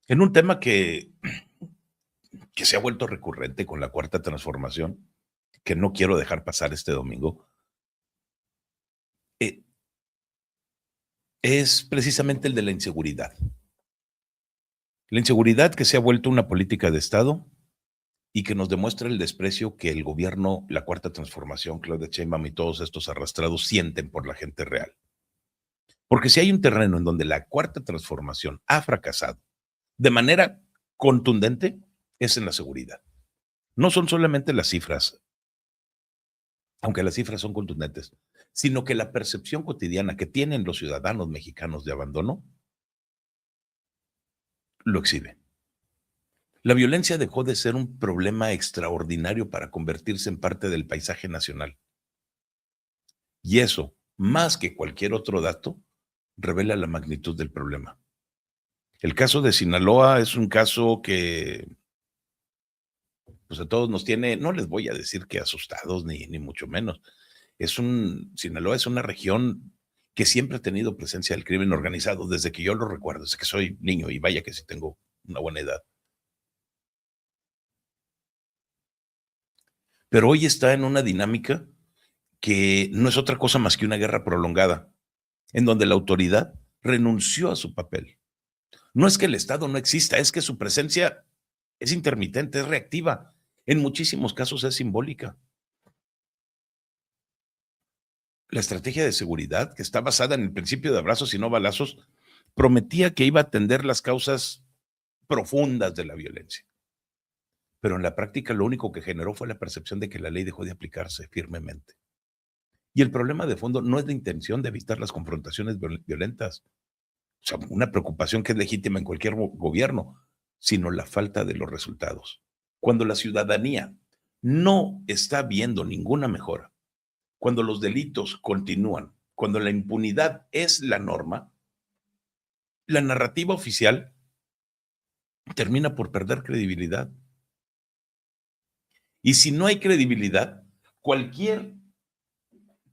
En un tema que se ha vuelto recurrente con la cuarta transformación, que no quiero dejar pasar este domingo, eh, es precisamente el de la inseguridad. La inseguridad que se ha vuelto una política de Estado y que nos demuestra el desprecio que el gobierno, la cuarta transformación, Claudia Sheinbaum y todos estos arrastrados sienten por la gente real. Porque si hay un terreno en donde la cuarta transformación ha fracasado de manera contundente, es en la seguridad. No son solamente las cifras, aunque las cifras son contundentes, sino que la percepción cotidiana que tienen los ciudadanos mexicanos de abandono lo exhibe. La violencia dejó de ser un problema extraordinario para convertirse en parte del paisaje nacional. Y eso, más que cualquier otro dato, revela la magnitud del problema. El caso de Sinaloa es un caso que pues a todos nos tiene, no les voy a decir que asustados ni mucho menos. Sinaloa es una región que siempre ha tenido presencia del crimen organizado desde que yo lo recuerdo, desde que soy niño y vaya que sí tengo una buena edad. Pero hoy está en una dinámica que no es otra cosa más que una guerra prolongada, en donde la autoridad renunció a su papel. No es que el Estado no exista, es que su presencia es intermitente, es reactiva. En muchísimos casos es simbólica. La estrategia de seguridad, que está basada en el principio de abrazos y no balazos, prometía que iba a atender las causas profundas de la violencia. Pero en la práctica lo único que generó fue la percepción de que la ley dejó de aplicarse firmemente. Y el problema de fondo no es la intención de evitar las confrontaciones violentas, o sea, una preocupación que es legítima en cualquier gobierno, sino la falta de los resultados. Cuando la ciudadanía no está viendo ninguna mejora, cuando los delitos continúan, cuando la impunidad es la norma, la narrativa oficial termina por perder credibilidad. Y si no hay credibilidad, cualquier,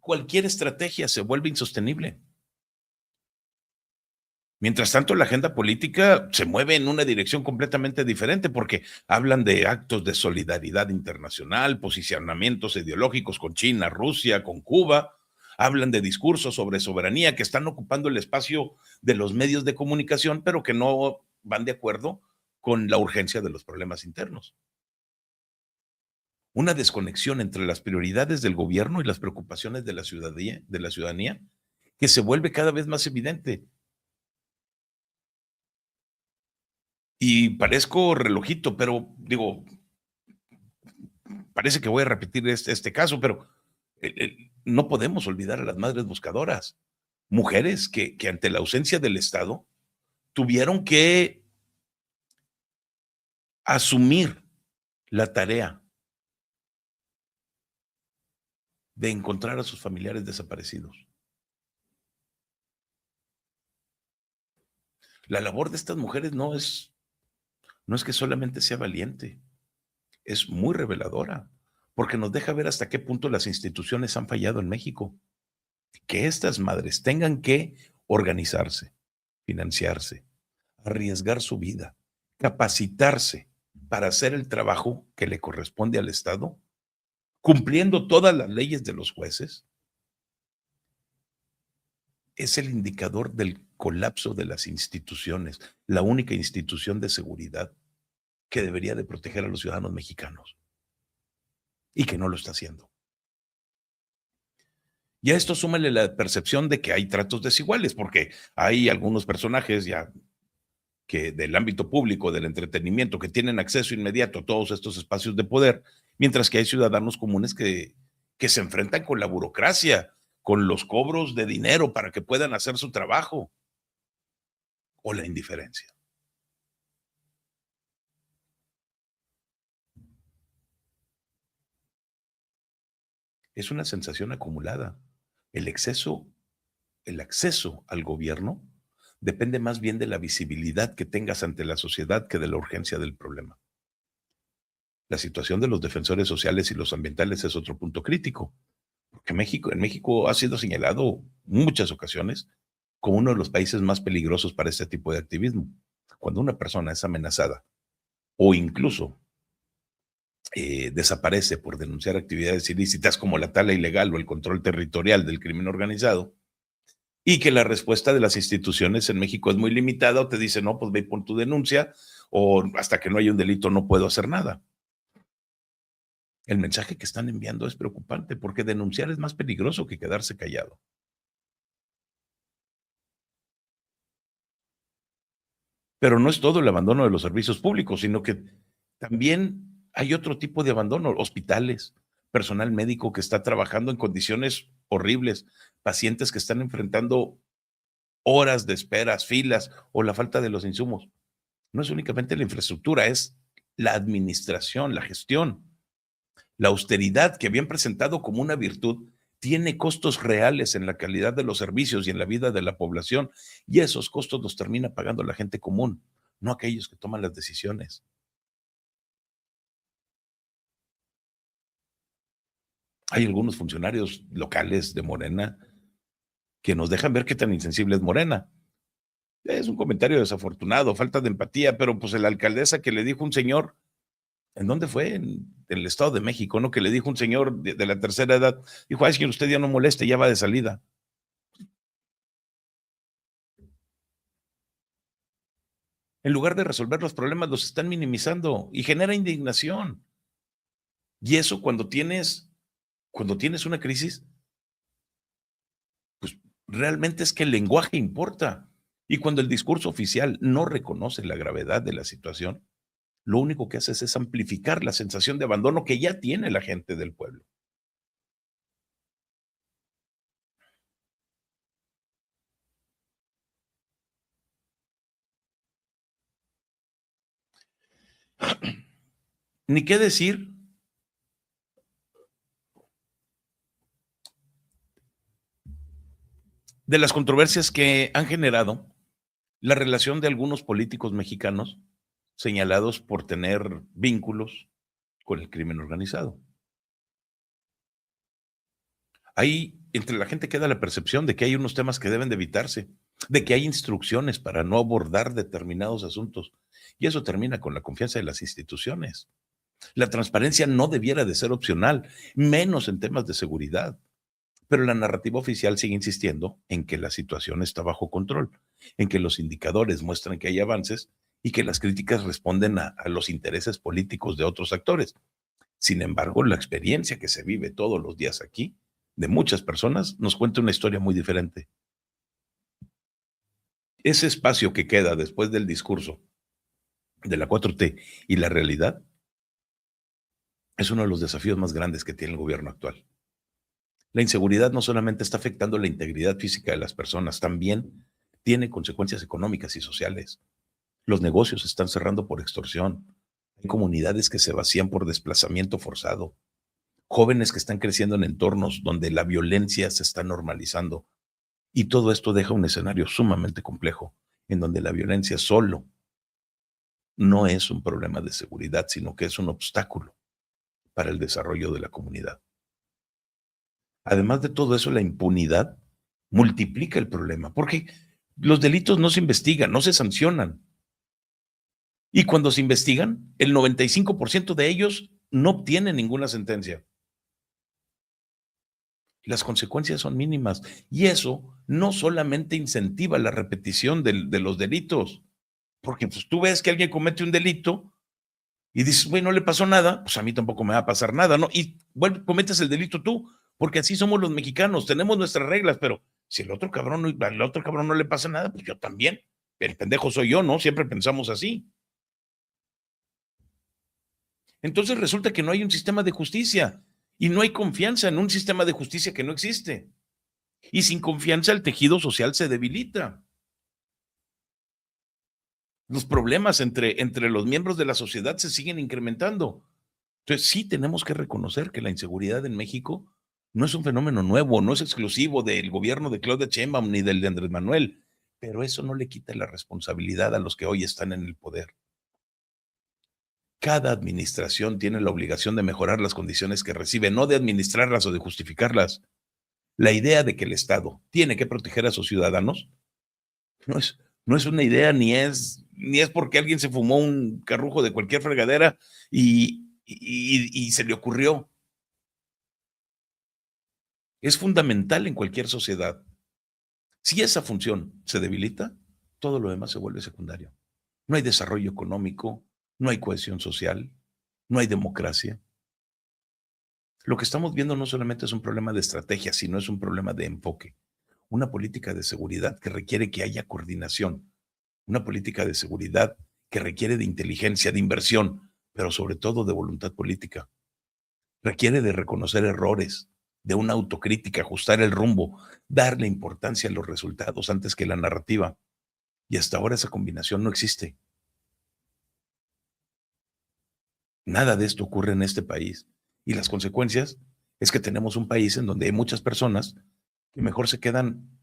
cualquier estrategia se vuelve insostenible. Mientras tanto, la agenda política se mueve en una dirección completamente diferente porque hablan de actos de solidaridad internacional, posicionamientos ideológicos con China, Rusia, con Cuba, hablan de discursos sobre soberanía que están ocupando el espacio de los medios de comunicación, pero que no van de acuerdo con la urgencia de los problemas internos. Una desconexión entre las prioridades del gobierno y las preocupaciones de la ciudadanía que se vuelve cada vez más evidente. Y parezco relojito, pero digo, parece que voy a repetir este caso, pero no podemos olvidar a las madres buscadoras, mujeres que ante la ausencia del Estado tuvieron que asumir la tarea de encontrar a sus familiares desaparecidos. La labor de estas mujeres no es que solamente sea valiente, es muy reveladora, porque nos deja ver hasta qué punto las instituciones han fallado en México. Que estas madres tengan que organizarse, financiarse, arriesgar su vida, capacitarse para hacer el trabajo que le corresponde al Estado, cumpliendo todas las leyes de los jueces, es el indicador del colapso de las instituciones, la única institución de seguridad que debería de proteger a los ciudadanos mexicanos y que no lo está haciendo. Y a esto súmale la percepción de que hay tratos desiguales, porque hay algunos personajes ya que del ámbito público, del entretenimiento, que tienen acceso inmediato a todos estos espacios de poder, mientras que hay ciudadanos comunes que se enfrentan con la burocracia, con los cobros de dinero para que puedan hacer su trabajo, o la indiferencia. Es una sensación acumulada. El exceso, el acceso al gobierno depende más bien de la visibilidad que tengas ante la sociedad que de la urgencia del problema. La situación de los defensores sociales y los ambientales es otro punto crítico, porque en México ha sido señalado muchas ocasiones como uno de los países más peligrosos para este tipo de activismo. Cuando una persona es amenazada o incluso desaparece por denunciar actividades ilícitas como la tala ilegal o el control territorial del crimen organizado, y que la respuesta de las instituciones en México es muy limitada, o te dicen, no, pues ve y pon tu denuncia, o hasta que no haya un delito no puedo hacer nada. El mensaje que están enviando es preocupante porque denunciar es más peligroso que quedarse callado. Pero no es todo el abandono de los servicios públicos, sino que también hay otro tipo de abandono, hospitales, personal médico que está trabajando en condiciones horribles, pacientes que están enfrentando horas de esperas, filas o la falta de los insumos. No es únicamente la infraestructura, es la administración, la gestión. La austeridad que habían presentado como una virtud tiene costos reales en la calidad de los servicios y en la vida de la población, y esos costos los termina pagando la gente común, no aquellos que toman las decisiones. Hay algunos funcionarios locales de Morena que nos dejan ver qué tan insensible es Morena. Es un comentario desafortunado, falta de empatía, pero pues la alcaldesa que le dijo un señor, ¿en dónde fue? En el Estado de México, ¿no? Que le dijo un señor de la tercera edad, dijo, ay, señor, usted ya no moleste, ya va de salida. En lugar de resolver los problemas, los están minimizando y genera indignación. Y eso cuando tienes una crisis, pues realmente es que el lenguaje importa. Y cuando el discurso oficial no reconoce la gravedad de la situación, lo único que haces es amplificar la sensación de abandono que ya tiene la gente del pueblo. Ni qué decir de las controversias que han generado la relación de algunos políticos mexicanos señalados por tener vínculos con el crimen organizado. Ahí entre la gente queda la percepción de que hay unos temas que deben de evitarse, de que hay instrucciones para no abordar determinados asuntos, y eso termina con la confianza de las instituciones. La transparencia no debiera de ser opcional, menos en temas de seguridad. Pero la narrativa oficial sigue insistiendo en que la situación está bajo control, en que los indicadores muestran que hay avances y que las críticas responden a los intereses políticos de otros actores. Sin embargo, la experiencia que se vive todos los días aquí, de muchas personas, nos cuenta una historia muy diferente. Ese espacio que queda después del discurso de la 4T y la realidad es uno de los desafíos más grandes que tiene el gobierno actual. La inseguridad no solamente está afectando la integridad física de las personas, también tiene consecuencias económicas y sociales. Los negocios se están cerrando por extorsión. Hay comunidades que se vacían por desplazamiento forzado. Jóvenes que están creciendo en entornos donde la violencia se está normalizando. Y todo esto deja un escenario sumamente complejo, en donde la violencia solo no es un problema de seguridad, sino que es un obstáculo para el desarrollo de la comunidad. Además de todo eso, la impunidad multiplica el problema, porque los delitos no se investigan, no se sancionan. Y cuando se investigan, el 95% de ellos no obtienen ninguna sentencia. Las consecuencias son mínimas. Y eso no solamente incentiva la repetición de los delitos, porque pues, tú ves que alguien comete un delito y dices, güey, no le pasó nada, pues a mí tampoco me va a pasar nada, ¿no? Y bueno, cometes el delito tú, porque así somos los mexicanos, tenemos nuestras reglas, pero si al otro cabrón no le pasa nada, pues yo también. El pendejo soy yo, ¿no? Siempre pensamos así. Entonces resulta que no hay un sistema de justicia y no hay confianza en un sistema de justicia que no existe. Y sin confianza el tejido social se debilita. Los problemas entre los miembros de la sociedad se siguen incrementando. Entonces sí tenemos que reconocer que la inseguridad en México no es un fenómeno nuevo, no es exclusivo del gobierno de Claudia Sheinbaum ni del de Andrés Manuel, pero eso no le quita la responsabilidad a los que hoy están en el poder. Cada administración tiene la obligación de mejorar las condiciones que recibe, no de administrarlas o de justificarlas. La idea de que el Estado tiene que proteger a sus ciudadanos no es una idea ni es ni es porque alguien se fumó un carrujo de cualquier fregadera y se le ocurrió. Es fundamental en cualquier sociedad. Si esa función se debilita, todo lo demás se vuelve secundario. No hay desarrollo económico, no hay cohesión social, no hay democracia. Lo que estamos viendo no solamente es un problema de estrategia, sino es un problema de enfoque. Una política de seguridad que requiere que haya coordinación, una política de seguridad que requiere de inteligencia, de inversión, pero sobre todo de voluntad política. Requiere de reconocer errores, de una autocrítica, ajustar el rumbo, darle importancia a los resultados antes que la narrativa. Y hasta ahora esa combinación no existe. Nada de esto ocurre en este país. Y las consecuencias es que tenemos un país en donde hay muchas personas que mejor se quedan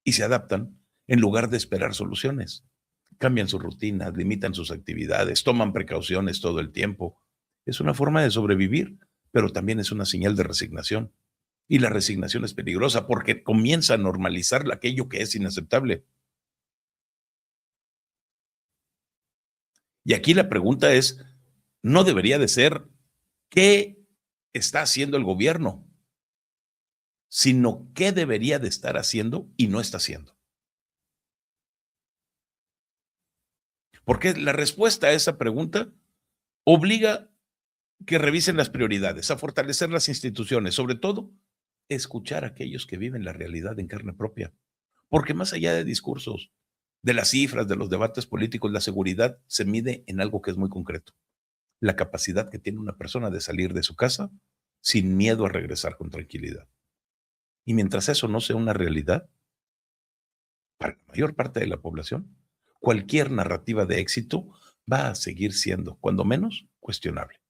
y se adaptan en lugar de esperar soluciones. Cambian sus rutinas, limitan sus actividades, toman precauciones todo el tiempo. Es una forma de sobrevivir, pero también es una señal de resignación. Y la resignación es peligrosa porque comienza a normalizar aquello que es inaceptable. Y aquí la pregunta es, no debería de ser qué está haciendo el gobierno, sino qué debería de estar haciendo y no está haciendo. Porque la respuesta a esa pregunta obliga que revisen las prioridades, a fortalecer las instituciones, sobre todo escuchar a aquellos que viven la realidad en carne propia. Porque más allá de discursos, de las cifras, de los debates políticos, la seguridad se mide en algo que es muy concreto: la capacidad que tiene una persona de salir de su casa sin miedo a regresar con tranquilidad. Y mientras eso no sea una realidad, para la mayor parte de la población, cualquier narrativa de éxito va a seguir siendo, cuando menos, cuestionable.